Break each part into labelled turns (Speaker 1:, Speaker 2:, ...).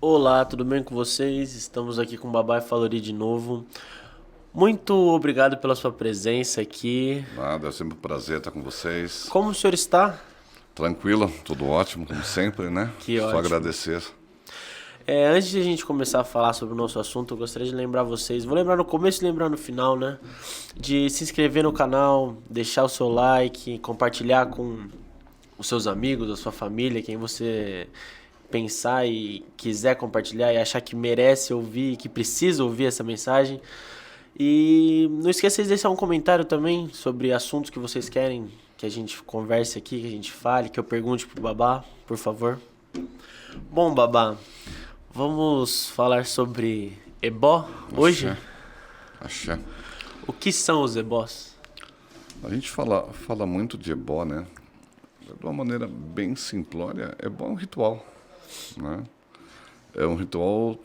Speaker 1: Olá, tudo bem com vocês? Estamos aqui com o Babá e Falori de novo. Muito obrigado pela sua presença aqui.
Speaker 2: Nada, é sempre um prazer estar com vocês.
Speaker 1: Como o senhor está?
Speaker 2: Tranquilo, tudo ótimo, como sempre, né?
Speaker 1: Que
Speaker 2: Só
Speaker 1: ótimo.
Speaker 2: agradecer.
Speaker 1: Antes de a gente começar a falar sobre o nosso assunto, eu gostaria de lembrar vocês, vou lembrar no começo e lembrar no final, né? De se inscrever no canal, deixar o seu like, compartilhar com os seus amigos, a sua família, quem você pensar e quiser compartilhar e achar que merece ouvir, que precisa ouvir essa mensagem. E não esqueça de deixar um comentário também sobre assuntos que vocês querem que a gente converse aqui, que a gente fale, que eu pergunte pro Babá, por favor. Bom, Babá, vamos falar sobre ebó hoje?
Speaker 2: Axé, axé.
Speaker 1: O que são os ebós?
Speaker 2: A gente fala muito de ebó, né? De uma maneira bem simplória, ebó é um ritual, né? É um ritual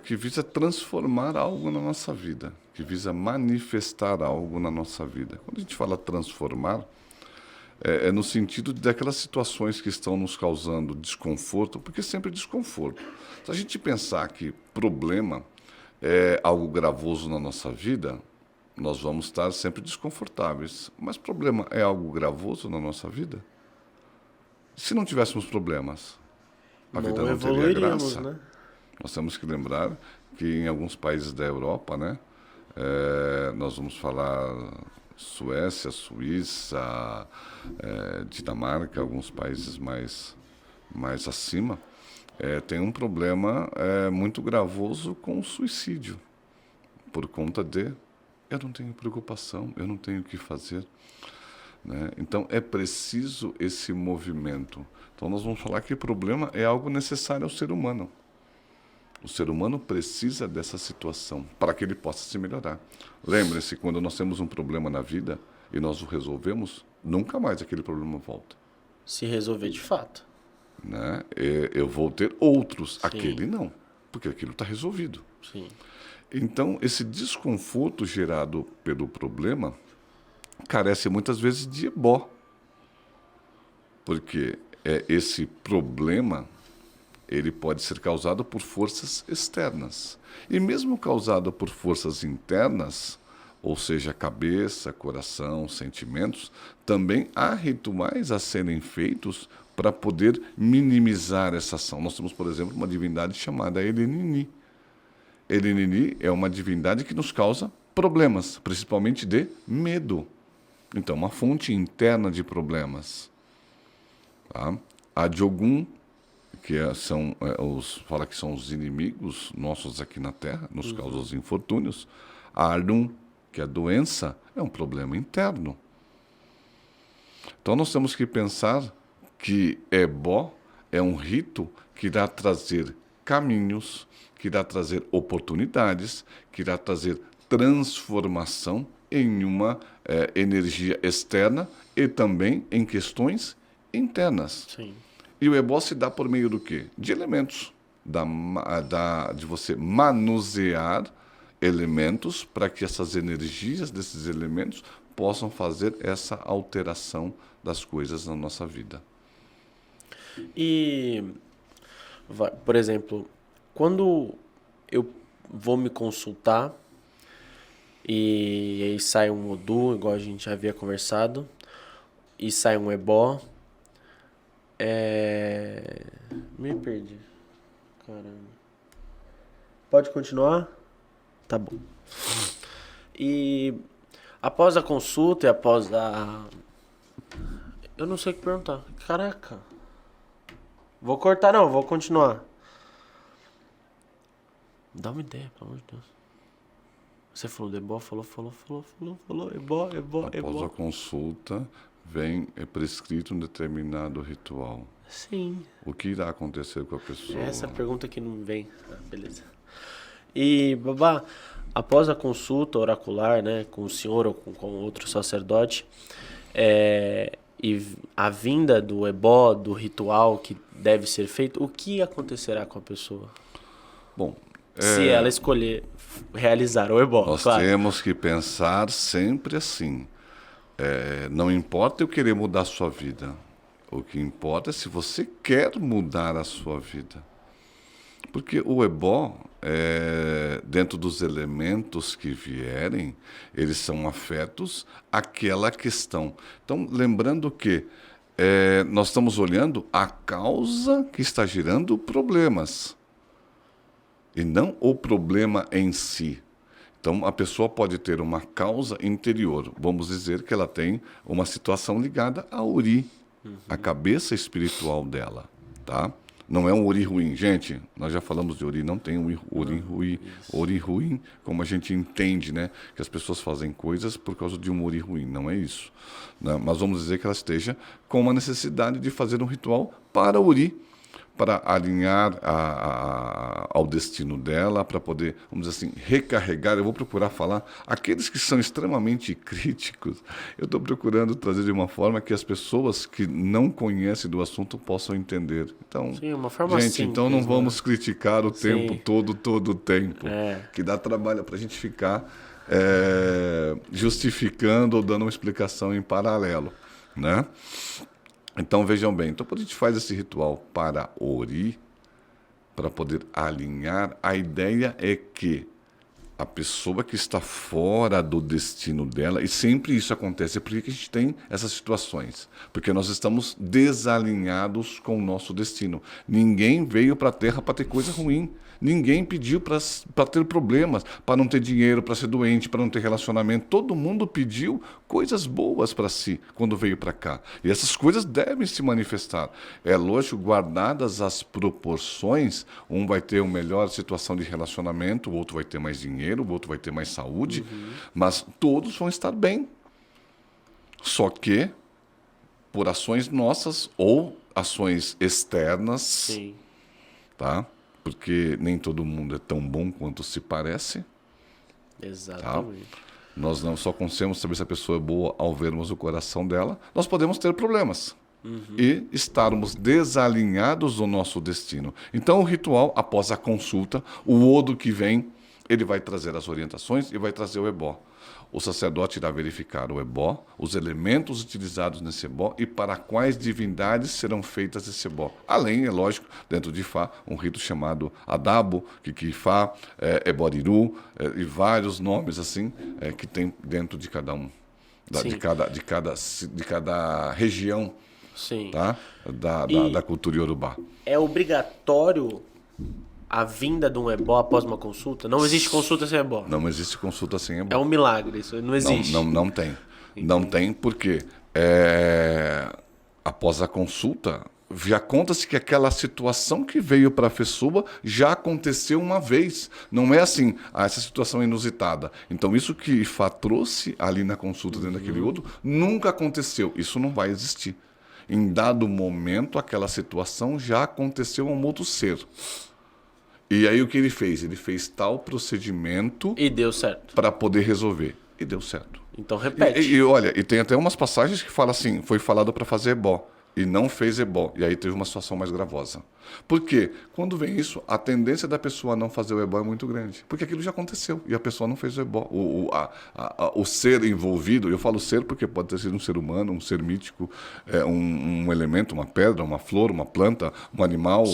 Speaker 2: que visa transformar algo na nossa vida, que visa manifestar algo na nossa vida. Quando a gente fala transformar, é no sentido daquelas situações que estão nos causando desconforto, porque sempre é desconforto. Se a gente pensar que problema é algo gravoso na nossa vida, nós vamos estar sempre desconfortáveis. Mas problema é algo gravoso na nossa vida? Se não tivéssemos problemas, a vida
Speaker 1: Não
Speaker 2: não teria
Speaker 1: evoluiríamos,
Speaker 2: graça.
Speaker 1: né?
Speaker 2: Nós temos que lembrar que em alguns países da Europa, né, nós vamos falar Suécia, Suíça, Dinamarca, alguns países mais acima, tem um problema muito gravoso com o suicídio, por conta de eu não tenho preocupação, eu não tenho o que fazer. Né? Então é preciso esse movimento. Então nós vamos falar que o problema é algo necessário ao ser humano. O ser humano precisa dessa situação para que ele possa se melhorar. Lembre-se, quando nós temos um problema na vida e nós o resolvemos, nunca mais aquele problema volta.
Speaker 1: Se resolver de fato.
Speaker 2: Né? Eu vou ter outros,
Speaker 1: Sim,
Speaker 2: aquele não, porque aquilo está resolvido.
Speaker 1: sim.
Speaker 2: Então, esse desconforto gerado pelo problema carece muitas vezes de ebó, porque esse problema ele pode ser causado por forças externas. E mesmo causado por forças internas, ou seja, cabeça, coração, sentimentos, também há rituais a serem feitos para poder minimizar essa ação. Nós temos, por exemplo, uma divindade chamada Elenini. Elenini é uma divindade que nos causa problemas, principalmente de medo. Então, uma fonte interna de problemas. Tá? A de Ogum, fala que são os inimigos nossos aqui na Terra, nos causam os infortúnios. A Arun, que é a doença, é um problema interno. Então nós temos que pensar que Ebó é um rito que irá trazer caminhos, que irá trazer oportunidades, que irá trazer transformação em uma energia externa e também em questões internas.
Speaker 1: Sim.
Speaker 2: E o ebó se dá por meio do quê? De elementos. De você manusear elementos para que essas energias desses elementos possam fazer essa alteração das coisas na nossa vida.
Speaker 1: E, por exemplo, quando eu vou me consultar e aí sai um Odu, igual a gente já havia conversado, e sai um ebó, me perdi. Caramba. Pode continuar? Tá bom. E após a consulta e após a... Eu não sei o que perguntar. Caraca. Vou cortar não, vou continuar. Dá uma ideia, pelo amor de Deus. Você falou de ebó, falou, ebó, ebó,
Speaker 2: Após a
Speaker 1: ebó.
Speaker 2: consulta, é prescrito um determinado ritual.
Speaker 1: Sim,
Speaker 2: O que irá acontecer com a pessoa?
Speaker 1: essa pergunta que não vem. Ah, beleza. E, Babá, após a consulta oracular, né, com o senhor ou com outro sacerdote, e a vinda do ebó, do ritual que deve ser feito, o que acontecerá com a pessoa?
Speaker 2: Bom,
Speaker 1: Se ela escolher realizar o ebó,
Speaker 2: nós
Speaker 1: claro.
Speaker 2: temos que pensar sempre assim. Não importa eu querer mudar a sua vida. O que importa é se você quer mudar a sua vida. Porque o ebó, dentro dos elementos que vierem, eles são afetos àquela questão. Então, lembrando que nós estamos olhando a causa que está gerando problemas, e não o problema em si. Então, a pessoa pode ter uma causa interior. Vamos dizer que ela tem uma situação ligada a Ori, a cabeça espiritual dela, tá? Não é um Ori ruim. Gente, nós já falamos de Ori, não tem um Ori ruim, como a gente entende, né? Que as pessoas fazem coisas por causa de um Ori ruim. Não é isso. Né? Mas vamos dizer que ela esteja com uma necessidade de fazer um ritual para Ori, para alinhar ao destino dela, para poder, vamos dizer assim, recarregar. Eu vou procurar falar, aqueles que são extremamente críticos, eu estou procurando trazer de uma forma que as pessoas que não conhecem do assunto possam entender. Então,
Speaker 1: sim, uma forma
Speaker 2: gente,
Speaker 1: simples,
Speaker 2: então não vamos criticar o tempo todo o tempo, que dá trabalho para a gente ficar justificando ou dando uma explicação em paralelo, né? Então, vejam bem, então, quando a gente faz esse ritual para Ori, para poder alinhar, a ideia é que a pessoa que está fora do destino dela, e sempre isso acontece, por que a gente tem essas situações? Porque nós estamos desalinhados com o nosso destino. Ninguém veio para a Terra para ter coisa ruim. Ninguém pediu para ter problemas, para não ter dinheiro, para ser doente, para não ter relacionamento. Todo mundo pediu coisas boas para si quando veio para cá. E essas coisas devem se manifestar. É lógico, guardadas as proporções, um vai ter uma melhor situação de relacionamento, o outro vai ter mais dinheiro, o outro vai ter mais saúde, mas todos vão estar bem. Só que por ações nossas ou ações externas,
Speaker 1: Sim.
Speaker 2: tá? Porque nem todo mundo é tão bom quanto se parece.
Speaker 1: Exatamente.
Speaker 2: Tá? Nós não só conseguimos saber se a pessoa é boa ao vermos o coração dela, nós podemos ter problemas e estarmos desalinhados do nosso destino. Então, o ritual, após a consulta, o Odo que vem, ele vai trazer as orientações e vai trazer o ebó. O sacerdote irá verificar o ebó, os elementos utilizados nesse ebó e para quais divindades serão feitas esse ebó. Além, é lógico, dentro de Ifá, um rito chamado Adabo, Kiki-Ifá, Eboriru, e vários nomes assim que tem dentro de cada um, de cada região.
Speaker 1: Sim.
Speaker 2: Tá? Da cultura iorubá.
Speaker 1: É obrigatório a vinda de um ebó após uma consulta? Não existe consulta sem ebó?
Speaker 2: Não existe consulta sem ebó.
Speaker 1: É um milagre, isso não existe.
Speaker 2: Não tem. Entendi. Não tem porque após a consulta, já conta-se que aquela situação que veio para a pessoa já aconteceu uma vez. Não é assim, essa situação é inusitada. Então, isso que Ifá trouxe ali na consulta dentro daquele outro, nunca aconteceu. Isso não vai existir. Em dado momento, aquela situação já aconteceu a um outro ser. E aí o que ele fez? Ele fez tal procedimento...
Speaker 1: E deu certo.
Speaker 2: Para poder resolver. E deu certo.
Speaker 1: Então repete.
Speaker 2: E olha, e tem até umas passagens que falam assim, foi falado para fazer ebó. E não fez ebó. E aí teve uma situação mais gravosa. Por quê? Quando vem isso, a tendência da pessoa a não fazer o ebó é muito grande. Porque aquilo já aconteceu. E a pessoa não fez o ebó. O ser envolvido, eu falo ser porque pode ter sido um ser humano, um ser mítico, um elemento, uma pedra, uma flor, uma planta, um animal.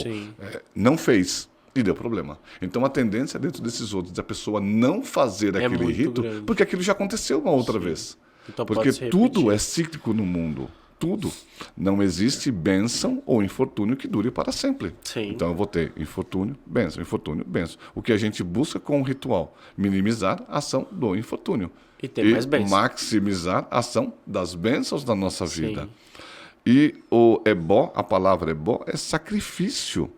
Speaker 2: Não fez. E deu problema. Então, a tendência dentro desses outros, da pessoa não fazer aquele rito, grande. Porque aquilo já aconteceu uma outra vez. Então, porque tudo é cíclico no mundo. Tudo. Não existe bênção ou infortúnio que dure para sempre.
Speaker 1: Sim.
Speaker 2: Então, eu vou ter infortúnio, bênção, infortúnio, bênção. O que a gente busca com o ritual? Minimizar a ação do infortúnio.
Speaker 1: E ter mais bênçãos.
Speaker 2: Maximizar a ação das bênçãos da nossa vida. Sim. E o ebó, a palavra ebó, é sacrifício.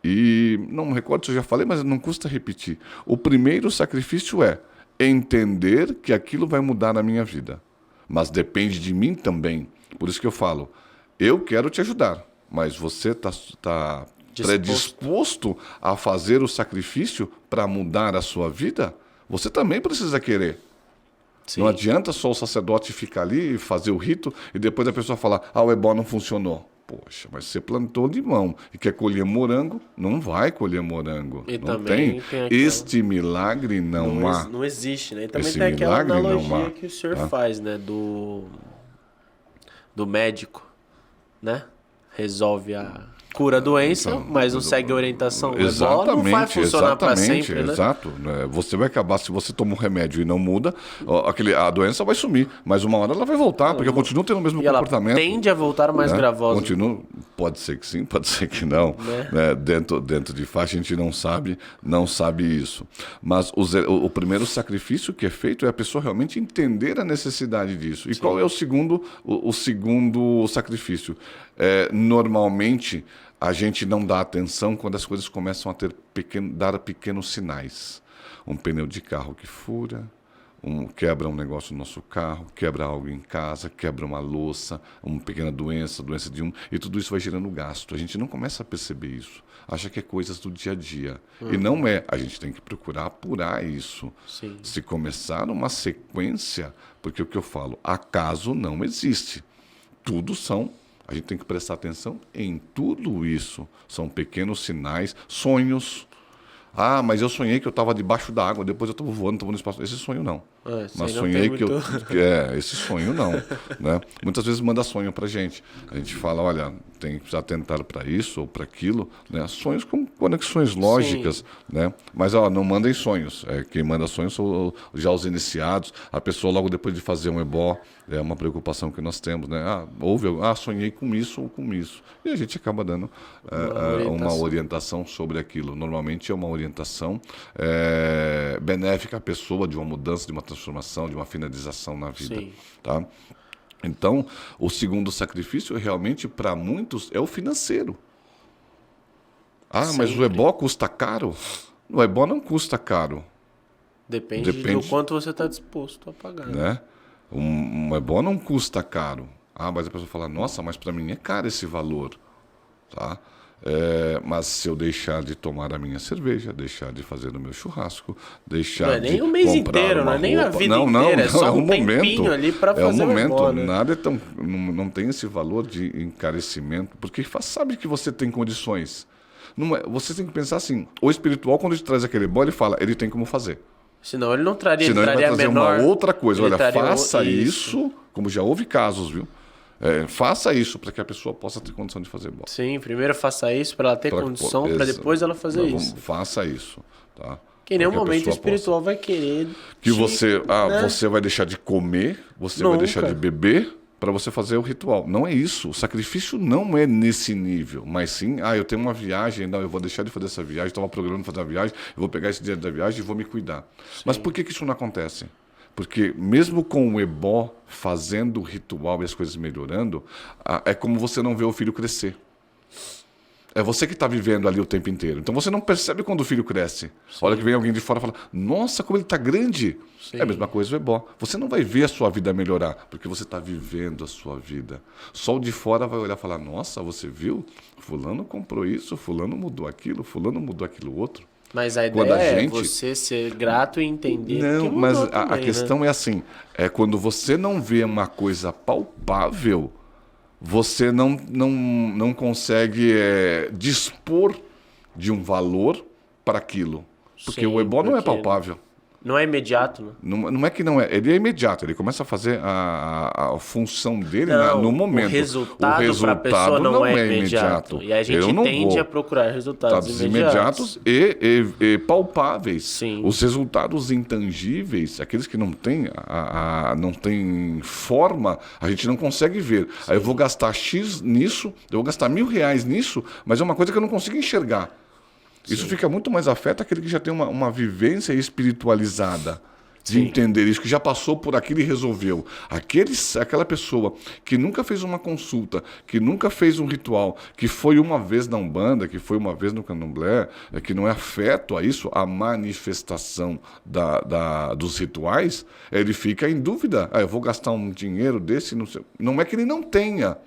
Speaker 2: E não me recordo se eu já falei, mas não custa repetir. O primeiro sacrifício é entender que aquilo vai mudar na minha vida. Mas depende de mim também. Por isso que eu falo, eu quero te ajudar, mas você está predisposto a fazer o sacrifício para mudar a sua vida? Você também precisa querer. Sim. Não adianta só o sacerdote ficar ali e fazer o rito e depois a pessoa falar, o ebó não funcionou. Poxa, mas você plantou limão e quer colher morango, não vai colher morango. E não tem. Este milagre não há.
Speaker 1: Não existe, né? E também tem aquela analogia que o senhor faz, né? Do médico, né? resolve cura a doença, mas não segue a orientação.
Speaker 2: Exatamente,
Speaker 1: não vai funcionar para sempre, né?
Speaker 2: Exato. Você vai acabar, se você toma um remédio e não muda, a doença vai sumir, mas uma hora ela vai voltar, porque continua tendo o mesmo comportamento.
Speaker 1: Ela tende a voltar mais gravosa.
Speaker 2: Pode ser que sim, pode ser que não. Né? Dentro de faixa a gente não sabe isso. Mas o primeiro sacrifício que é feito é a pessoa realmente entender a necessidade disso. E qual é o segundo sacrifício? Normalmente a gente não dá atenção quando as coisas começam a dar pequenos sinais. Um pneu de carro que fura, quebra um negócio no nosso carro, quebra algo em casa, quebra uma louça, uma pequena doença e tudo isso vai gerando gasto. A gente não começa a perceber isso. Acha que é coisas do dia a dia. E não é. A gente tem que procurar apurar isso.
Speaker 1: Sim.
Speaker 2: Se começar uma sequência, porque o que eu falo, acaso não existe. A gente tem que prestar atenção em tudo isso. São pequenos sinais, sonhos. Ah, mas eu sonhei que eu estava debaixo da água, depois eu estava voando, estava no espaço. Esse sonho não. Mas sonhei que esse sonho não. Né? Muitas vezes manda sonho para a gente. A gente fala, olha, tem que precisar tentar para isso ou para aquilo. Né? Sonhos com conexões lógicas. Né? Mas não mandem sonhos. Quem manda sonhos são já os iniciados. A pessoa logo depois de fazer um ebó, é uma preocupação que nós temos. Né? Sonhei com isso ou com isso. E a gente acaba dando uma orientação sobre aquilo. Normalmente é uma orientação benéfica à pessoa, de uma mudança, de uma transformação, de uma finalização na vida.
Speaker 1: Sim.
Speaker 2: Tá? Então, o segundo sacrifício realmente para muitos é o financeiro. Mas o ebó custa caro? O ebó não custa caro.
Speaker 1: Depende do quanto você está disposto a pagar.
Speaker 2: Né? Um ebó não custa caro. Mas a pessoa fala, nossa, mas para mim é caro esse valor. Tá? Mas se eu deixar de tomar a minha cerveja, deixar de fazer o meu churrasco, deixar de comprar
Speaker 1: não é nem o mês inteiro, não é nem a vida inteira, é só um tempinho ali para fazer
Speaker 2: o ebó,
Speaker 1: né?
Speaker 2: Nada não tem esse valor de encarecimento, porque sabe que você tem condições. Você tem que pensar assim, o espiritual, quando ele traz aquele ebó, ele fala, ele tem como fazer.
Speaker 1: Senão ele não traria,
Speaker 2: Senão ele vai trazer
Speaker 1: menor,
Speaker 2: uma outra coisa. Olha, faça isso, como já houve casos, viu? Faça isso para que a pessoa possa ter condição de fazer ebó.
Speaker 1: Sim, primeiro faça isso para ela ter condição, para depois ela fazer isso.
Speaker 2: Faça isso, tá?
Speaker 1: Que em nenhum momento o espiritual vai querer...
Speaker 2: você vai deixar de comer, vai deixar de beber para você fazer o ritual. Não é isso. O sacrifício não é nesse nível. Mas sim, eu tenho uma viagem, eu vou deixar de fazer essa viagem, estava programando fazer a viagem, eu vou pegar esse dinheiro da viagem e vou me cuidar. Sim. Mas por que isso não acontece? Porque mesmo com o ebó fazendo o ritual e as coisas melhorando, é como você não vê o filho crescer. É você que está vivendo ali o tempo inteiro. Então você não percebe quando o filho cresce. Sim. Olha que vem alguém de fora e fala, nossa, como ele está grande. Sim. É a mesma coisa o ebó. Você não vai ver a sua vida melhorar, porque você está vivendo a sua vida. Só o de fora vai olhar e falar, nossa, você viu? Fulano comprou isso, fulano mudou aquilo outro.
Speaker 1: Mas a ideia é você ser grato e entender que mudou
Speaker 2: mas
Speaker 1: também,
Speaker 2: a questão é assim, quando você não vê uma coisa palpável, você não consegue dispor de um valor para aquilo. Porque o ebó não é palpável.
Speaker 1: Não é imediato, né?
Speaker 2: Não é que não é. Ele é imediato. Ele começa a fazer a função dele no momento.
Speaker 1: O resultado para a pessoa não é imediato. E a gente tende a procurar resultados imediatos
Speaker 2: e palpáveis.
Speaker 1: Sim.
Speaker 2: Os resultados intangíveis, aqueles que não têm forma, a gente não consegue ver. Sim. Aí eu vou gastar X nisso, eu vou gastar R$1.000 nisso, mas é uma coisa que eu não consigo enxergar. Isso fica muito mais afeta aquele que já tem uma vivência espiritualizada de entender isso, que já passou por aquilo e resolveu. Aquela pessoa que nunca fez uma consulta, que nunca fez um ritual, que foi uma vez na Umbanda, que foi uma vez no Candomblé, que não é afeto a isso, a manifestação dos rituais, ele fica em dúvida. Eu vou gastar um dinheiro desse, não é que ele não tenha.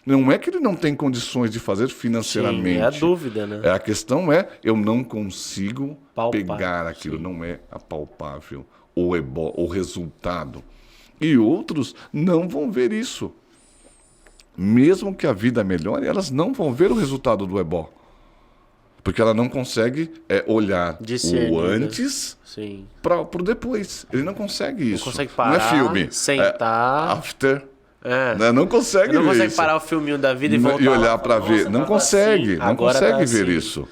Speaker 2: Não é que ele não tem condições de fazer financeiramente.
Speaker 1: Sim, é a dúvida, né?
Speaker 2: A questão eu não consigo pegar aquilo, não é apalpável o resultado. E outros não vão ver isso. Mesmo que a vida melhore, elas não vão ver o resultado do ebó. Porque ela não consegue olhar o antes para o depois. Ele não consegue isso.
Speaker 1: Não consegue parar,
Speaker 2: não é filme.
Speaker 1: sentar.
Speaker 2: After Né? Não consegue
Speaker 1: não
Speaker 2: ver
Speaker 1: consegue
Speaker 2: isso.
Speaker 1: parar o filminho da vida e voltar
Speaker 2: E olhar
Speaker 1: lá,
Speaker 2: para ver. Não consegue,
Speaker 1: assim,
Speaker 2: não
Speaker 1: agora
Speaker 2: consegue
Speaker 1: tá
Speaker 2: ver
Speaker 1: assim.
Speaker 2: isso.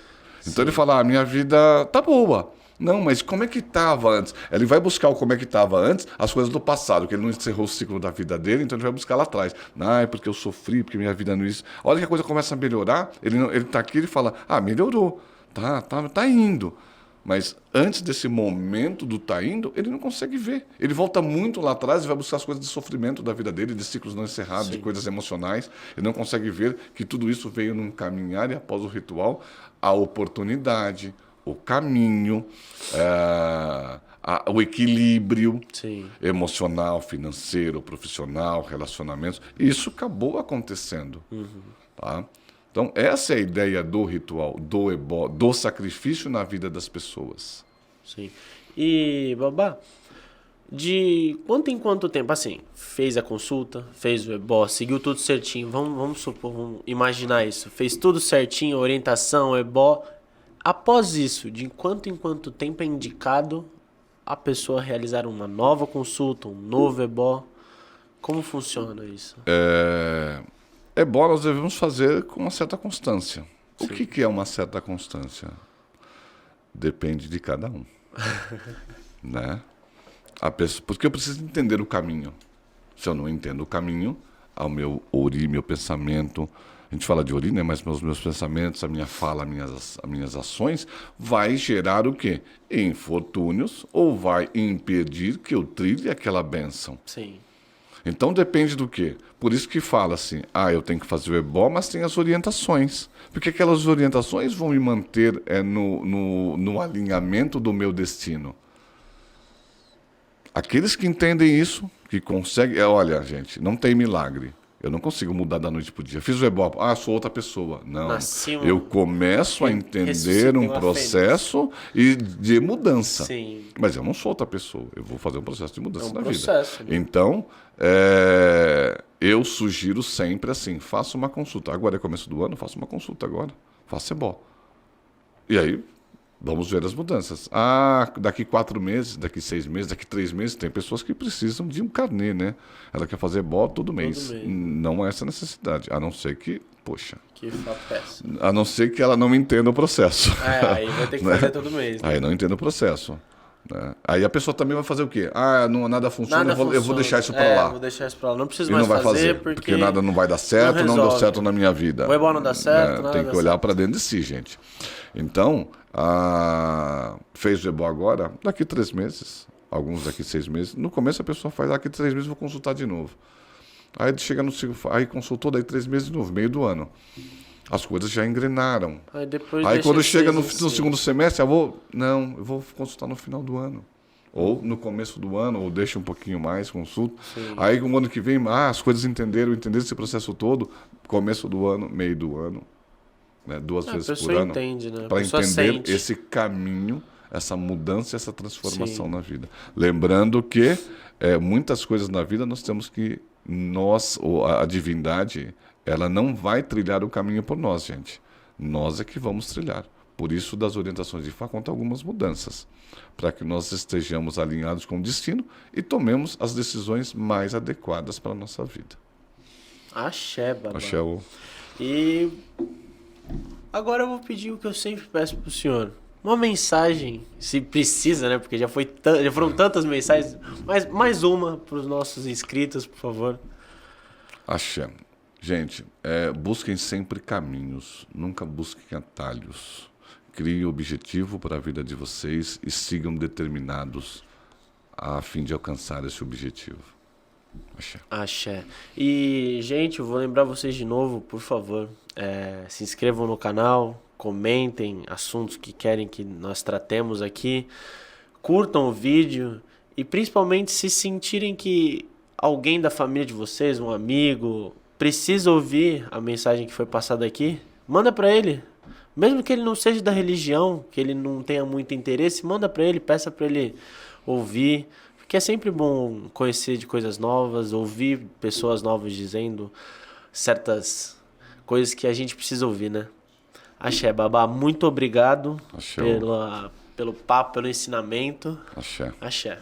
Speaker 2: Então ele fala, minha vida tá boa. Não, mas como é que estava antes? Ele vai buscar o como é que estava antes, as coisas do passado, que ele não encerrou o ciclo da vida dele, então ele vai buscar lá atrás. É porque eu sofri, porque minha vida não é isso. A hora que a coisa começa a melhorar, ele tá aqui e fala, melhorou, tá indo. Mas antes desse momento do tá indo, ele não consegue ver. Ele volta muito lá atrás e vai buscar as coisas de sofrimento da vida dele, de ciclos não encerrados,
Speaker 1: Sim.
Speaker 2: de coisas emocionais. Ele não consegue ver que tudo isso veio num caminhar e após o ritual, a oportunidade, o caminho, o equilíbrio
Speaker 1: Sim.
Speaker 2: emocional, financeiro, profissional, relacionamentos. Isso acabou acontecendo. Tá? Então, essa é a ideia do ritual, do ebó, do sacrifício na vida das pessoas.
Speaker 1: Sim. E, Babá, de quanto em quanto tempo, assim, fez a consulta, fez o ebó, seguiu tudo certinho, vamos supor, vamos imaginar isso, fez tudo certinho, orientação, ebó. Após isso, de quanto em quanto tempo é indicado a pessoa realizar uma nova consulta, um novo ebó? Como funciona isso?
Speaker 2: Ebó nós devemos fazer com uma certa constância. O que é uma certa constância? Depende de cada um. Né? Porque eu preciso entender o caminho. Se eu não entendo o caminho, ao meu ori, meu pensamento, a gente fala de ori, né? Mas meus pensamentos, a minha fala, as minhas ações, vai gerar o quê? Infortúnios, ou vai impedir que eu trilhe aquela bênção.
Speaker 1: Sim.
Speaker 2: Então depende do quê? Por isso que fala assim, eu tenho que fazer o ebó, mas tem as orientações. Porque aquelas orientações vão me manter no alinhamento do meu destino. Aqueles que entendem isso, que conseguem... olha, gente, não tem milagre. Eu não consigo mudar da noite para o dia. Fiz o ebó, sou outra pessoa. Não, eu começo a entender um processo de mudança.
Speaker 1: Sim.
Speaker 2: Mas eu não sou outra pessoa. Eu vou fazer um processo de mudança na
Speaker 1: processo,
Speaker 2: vida.
Speaker 1: Né?
Speaker 2: Então, eu sugiro sempre assim, faça uma consulta. Agora é começo do ano, faça uma consulta agora. Faça ebó. E aí... vamos ver as mudanças. Daqui 4 meses, daqui 6 meses, daqui 3 meses, tem pessoas que precisam de um carnê, né? Ela quer fazer ebó todo mês. Não há essa necessidade, a não ser que, poxa...
Speaker 1: que péssimo.
Speaker 2: A não ser que ela não entenda o processo.
Speaker 1: Aí vai ter que fazer todo mês. Né?
Speaker 2: Aí não entende o processo. Né? Aí a pessoa também vai fazer o quê? Nada funciona, eu vou deixar isso para lá.
Speaker 1: Vou deixar isso para lá. Não preciso
Speaker 2: e
Speaker 1: mais
Speaker 2: não vai fazer
Speaker 1: porque
Speaker 2: nada não vai dar certo, não deu certo na minha vida.
Speaker 1: O ebó não dá certo, nada
Speaker 2: tem que olhar para dentro de si, gente. Então, fez o ebó agora, daqui 3 meses, alguns daqui 6 meses. No começo a pessoa faz, daqui 3 meses vou consultar de novo. Aí chega aí consultou, daí 3 meses de novo, meio do ano. As coisas já engrenaram. Aí quando chega no segundo semestre, eu vou consultar no final do ano. Ou no começo do ano, ou deixa um pouquinho mais, consulta.
Speaker 1: Sim.
Speaker 2: Aí no ano que vem, as coisas entenderam esse processo todo, começo do ano, meio do ano, né, 2 vezes por ano.
Speaker 1: Entende, né?
Speaker 2: Para entender esse caminho, essa mudança, essa transformação na vida. Lembrando que muitas coisas na vida nós temos que, a divindade, ela não vai trilhar o caminho por nós, gente. Nós é que vamos trilhar. Por isso, das orientações de Fá, conta algumas mudanças, para que nós estejamos alinhados com o destino e tomemos as decisões mais adequadas para a nossa vida.
Speaker 1: Axé, Babá.
Speaker 2: Axé.
Speaker 1: E agora eu vou pedir o que eu sempre peço para o senhor. Uma mensagem, se precisa, né? Porque já foram tantas mensagens, mas mais uma para os nossos inscritos, por favor.
Speaker 2: Axé. Gente, busquem sempre caminhos, nunca busquem atalhos. Criem objetivo para a vida de vocês e sigam determinados a fim de alcançar esse objetivo. Axé.
Speaker 1: Axé. E, gente, eu vou lembrar vocês de novo, por favor, se inscrevam no canal, comentem assuntos que querem que nós tratemos aqui, curtam o vídeo e principalmente se sentirem que alguém da família de vocês, um amigo, precisa ouvir a mensagem que foi passada aqui, manda para ele. Mesmo que ele não seja da religião, que ele não tenha muito interesse, manda para ele, peça para ele ouvir. Porque é sempre bom conhecer de coisas novas, ouvir pessoas novas dizendo certas coisas que a gente precisa ouvir, né? Axé, Babá, muito obrigado pelo papo, pelo ensinamento.
Speaker 2: Axé.
Speaker 1: Axé.